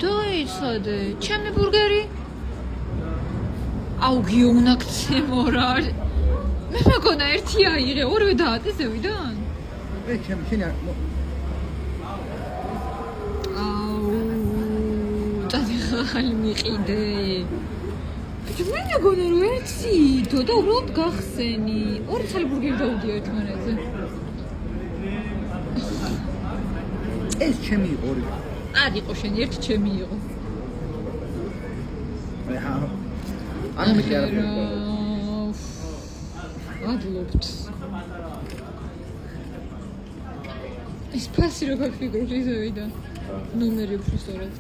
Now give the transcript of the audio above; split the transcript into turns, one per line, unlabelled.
დაიცადე, ჩემი ბურგერი? აუ გიუნაქცე მორარ. მე მეგონა ერთი აიღე, ორივე დაატე ზევიდან?
შენი
წადი ხალი მიყიდე. მე მეგონა რომ ერთი ითო და უბრალოდ გახსენი. ორი ცალი ბურგერი დაუდია ერთმანეთზე.
ეს ჩემი იყო ორი.
არ იყო შენი, ერთი ჩემი იყო.
არ მიყარა.
ადლობთ. ის ფასი როგორ ფიგურს ისევიდან. ნომერი უფრო სწორად.